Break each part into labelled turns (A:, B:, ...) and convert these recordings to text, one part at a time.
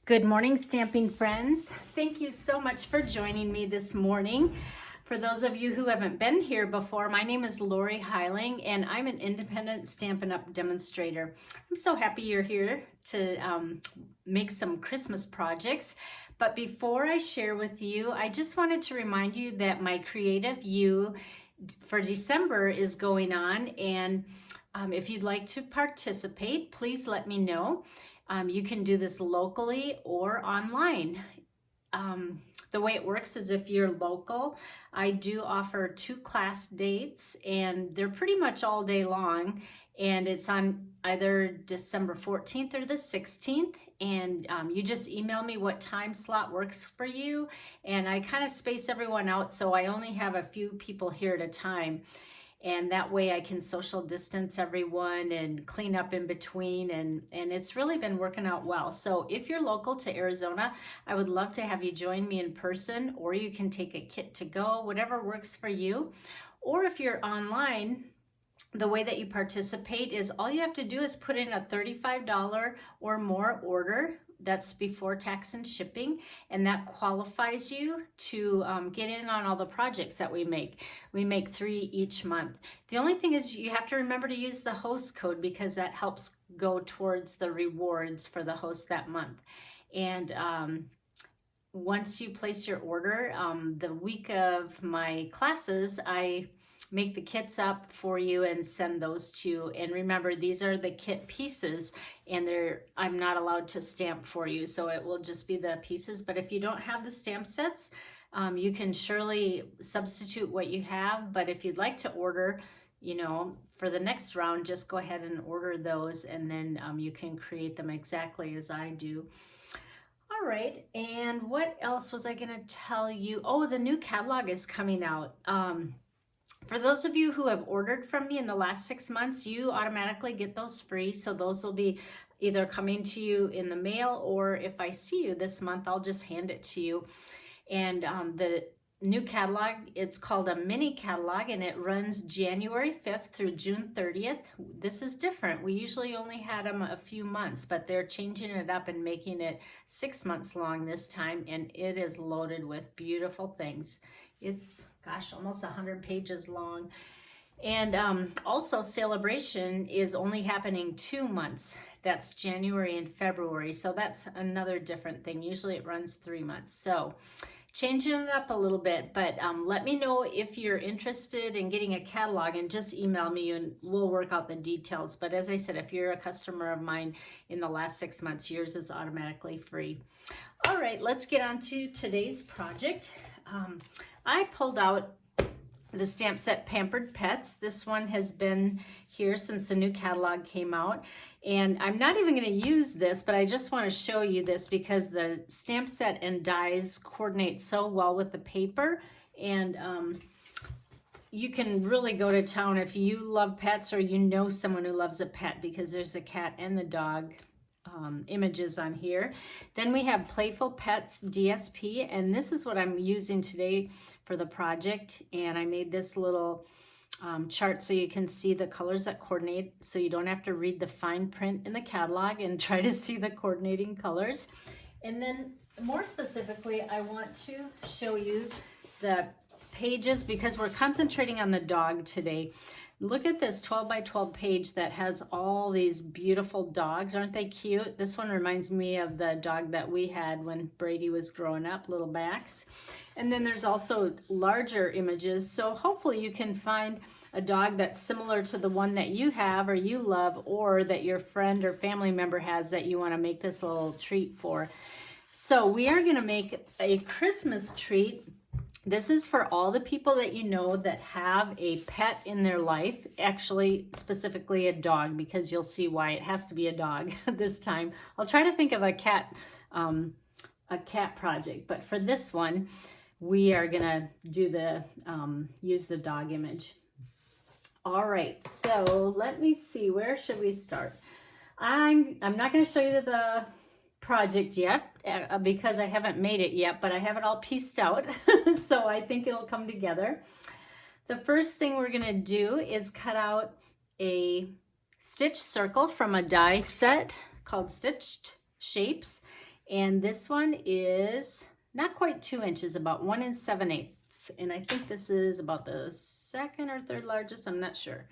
A: Good morning, stamping friends. Thank you so much for joining me this morning. For those of you who haven't been here before, my name is Lorri Heiling, and I'm an independent Stampin' Up! Demonstrator. I'm so happy you're here to make some Christmas projects. But before I share with you, I just wanted to remind you that my Creative You for December is going on, and if you'd like to participate, please let me know. You can do this locally or online. The way it works is if you're local, I do offer 2 class dates, and they're pretty much all day long, and it's on either December 14th or the 16th, and you just email me what time slot works for you, and I kind of space everyone out so I only have a few people here at a time. And that way I can social distance everyone and clean up in between, and it's really been working out well. So if you're local to Arizona, I would love to have you join me in person, or you can take a kit to go, whatever works for you. Or if you're online, the way that you participate is all you have to do is put in a $35 or more order. That's before tax and shipping, and that qualifies you to get in on all the projects that we make. We make 3 each month. The only thing is you have to remember to use the host code, because that helps go towards the rewards for the host that month. And once you place your order, the week of my classes, I make the kits up for you and send those to you. And remember, these are the kit pieces, and I'm not allowed to stamp for you, so it will just be the pieces. But if you don't have the stamp sets, you can surely substitute what you have. But if you'd like to order, for the next round, just go ahead and order those, and then you can create them exactly as I do. All right, and what else was I gonna tell you? Oh, the new catalog is coming out. For those of you who have ordered from me in the last 6 months, you automatically get those free. So those will be either coming to you in the mail, or if I see you this month, I'll just hand it to you. And the new catalog, it's called a mini catalog, and it runs January 5th through June 30th. This is different. We usually only had them a few months, but they're changing it up and making it 6 months long this time, and it is loaded with beautiful things. It's, gosh, almost 100 pages long. And also, Celebration is only happening 2 months. That's January and February. So that's another different thing. Usually it runs 3 months. So changing it up a little bit, but let me know if you're interested in getting a catalog, and just email me and we'll work out the details. But as I said, if you're a customer of mine in the last 6 months, yours is automatically free. All right, let's get on to today's project. I pulled out the stamp set Pampered Pets. This one has been here since the new catalog came out, and I'm not even going to use this, but I just want to show you this because the stamp set and dies coordinate so well with the paper, and you can really go to town if you love pets, or you know someone who loves a pet, because there's a cat and the dog images on here. Then we have Playful Pets DSP, and this is what I'm using today for the project. And I made this little chart so you can see the colors that coordinate, so you don't have to read the fine print in the catalog and try to see the coordinating colors. And then more specifically, I want to show you the pages, because we're concentrating on the dog today. Look at this 12 by 12 page that has all these beautiful dogs. Aren't they cute? This one reminds me of the dog that we had when Brady was growing up, little Max. And then there's also larger images. So hopefully you can find a dog that's similar to the one that you have or you love, or that your friend or family member has that you want to make this little treat for. So we are going to make a Christmas treat. This is for all the people that you know that have a pet in their life, actually specifically a dog, because you'll see why it has to be a dog this time. I'll try to think of a cat project, but for this one, we are gonna do the use the dog image. All right, so let me see, where should we start? I'm not gonna show you the project yet because I haven't made it yet, but I have it all pieced out. So I think it'll come together. The first thing we're gonna do is cut out a stitch circle from a die set called Stitched Shapes, And this one is not quite 2 inches, about 1 7/8. And I think this is about the second or third largest, I'm not sure.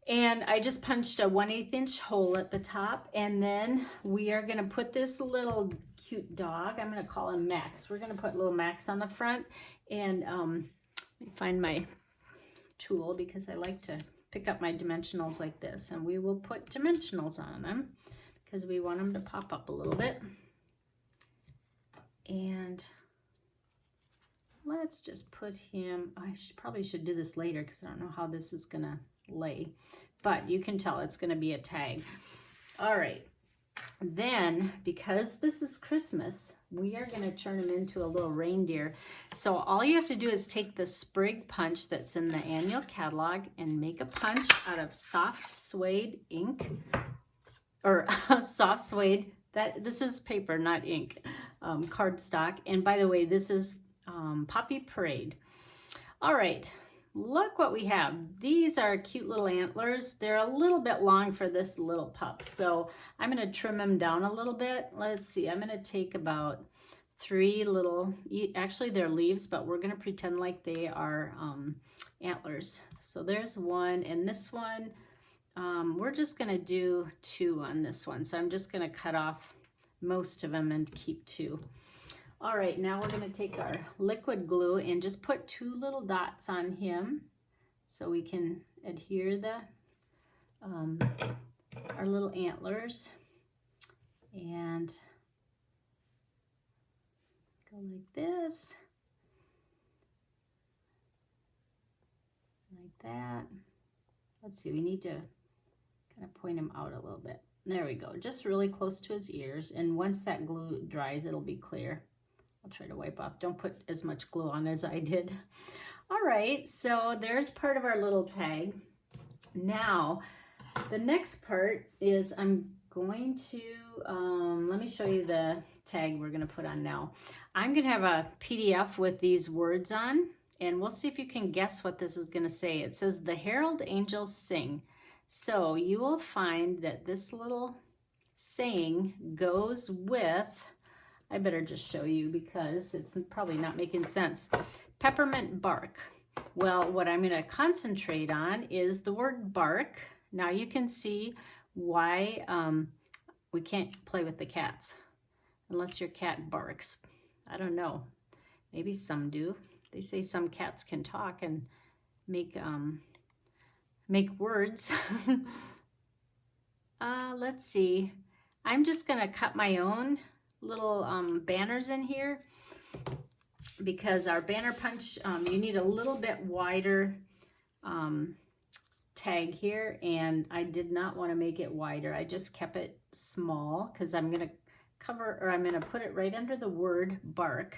A: And I just punched a 1/8 inch hole at the top, and then we are gonna put this little cute dog, I'm gonna call him Max. We're gonna put little Max on the front, and let me find my tool because I like to pick up my dimensionals like this, and we will put dimensionals on them because we want them to pop up a little bit. And let's just put him, probably should do this later because I don't know how this is gonna lay, but you can tell it's gonna be a tag. All right, then because this is Christmas, we are gonna turn him into a little reindeer. So all you have to do is take the sprig punch that's in the annual catalog and make a punch out of soft suede ink, or soft suede, this is paper, not ink, cardstock. And by the way, this is Poppy Parade. All right, look what we have. These are cute little antlers. They're a little bit long for this little pup, so I'm going to trim them down a little bit. Let's see, I'm going to take about 3 little, actually they're leaves, but we're going to pretend like they are antlers. So there's one, and this one, we're just going to do 2 on this one. So I'm just going to cut off most of them and keep 2. All right, now we're gonna take our liquid glue and just put 2 little dots on him so we can adhere the our little antlers, and go like this, like that. Let's see, we need to kind of point him out a little bit. There we go, just really close to his ears, and once that glue dries, it'll be clear. I'll try to wipe off. Don't put as much glue on as I did. All right, so there's part of our little tag. Now, the next part is I'm going to, let me show you the tag we're gonna put on now. I'm gonna have a PDF with these words on, and we'll see if you can guess what this is gonna say. It says, "The Herald Angels Sing." So you will find that this little saying goes with, I better just show you because it's probably not making sense. Peppermint bark. Well, what I'm going to concentrate on is the word bark. Now you can see why we can't play with the cats unless your cat barks. I don't know. Maybe some do. They say some cats can talk and make words. Let's see. I'm just going to cut my own little banners in here because our banner punch, you need a little bit wider tag here, and I did not want to make it wider. I just kept it small because I'm going to cover, or I'm going to put it right under the word bark.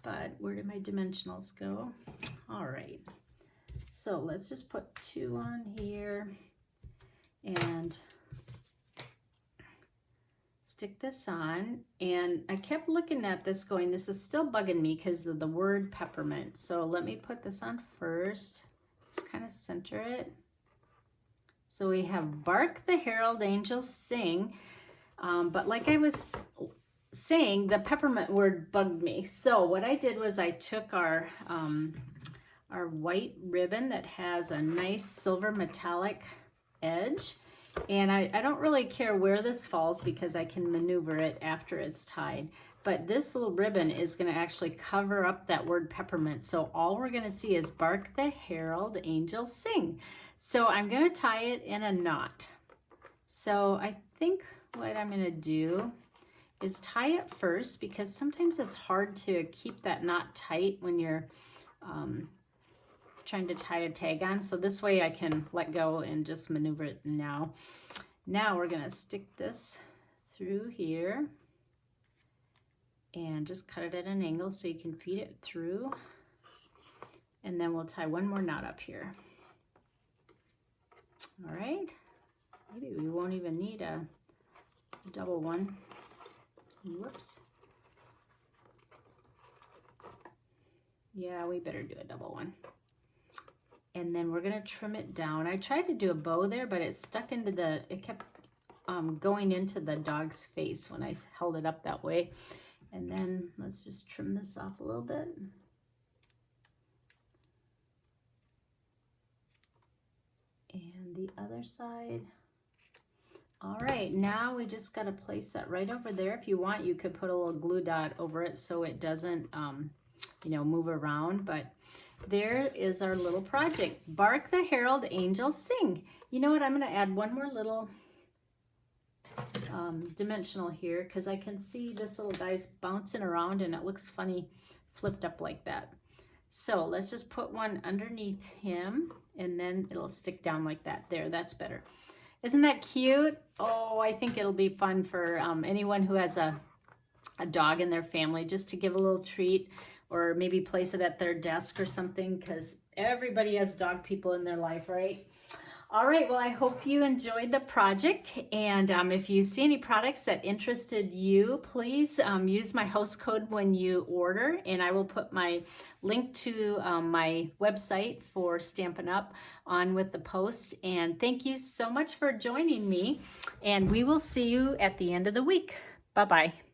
A: But where did my dimensionals go? All right, so let's just put 2 on here and stick this on. And I kept looking at this going, this is still bugging me because of the word peppermint. So let me put this on first, just kind of center it. So we have bark the herald angels sing, but like I was saying, the peppermint word bugged me. So what I did was I took our white ribbon that has a nice silver metallic edge, and I don't really care where this falls because I can maneuver it after it's tied. But this little ribbon is going to actually cover up that word peppermint. So all we're going to see is bark the herald angels sing. So I'm going to tie it in a knot. So I think what I'm going to do is tie it first, because sometimes it's hard to keep that knot tight when you're trying to tie a tag on. So this way I can let go and just maneuver it now. Now we're going to stick this through here and just cut it at an angle so you can feed it through. And then we'll tie one more knot up here. All right. Maybe we won't even need a double one. Whoops. Yeah, we better do a double one. And then we're going to trim it down. I tried to do a bow there, but it stuck into the, it kept going into the dog's face when I held it up that way. And then let's just trim this off a little bit. And the other side. All right, now we just got to place that right over there. If you want, you could put a little glue dot over it so it doesn't, you know, move around. But there is our little project. Bark the Herald, Angels Sing. You know what? I'm going to add one more little dimensional here because I can see this little guy's bouncing around and it looks funny flipped up like that. So let's just put one underneath him and then it'll stick down like that. There, that's better. Isn't that cute? Oh, I think it'll be fun for anyone who has a dog in their family, just to give a little treat, or maybe place it at their desk or something, because everybody has dog people in their life, right? All right, well, I hope you enjoyed the project, and if you see any products that interested you, please use my host code when you order, and I will put my link to my website for Stampin' Up! On with the post. And thank you so much for joining me, and we will see you at the end of the week. Bye-bye.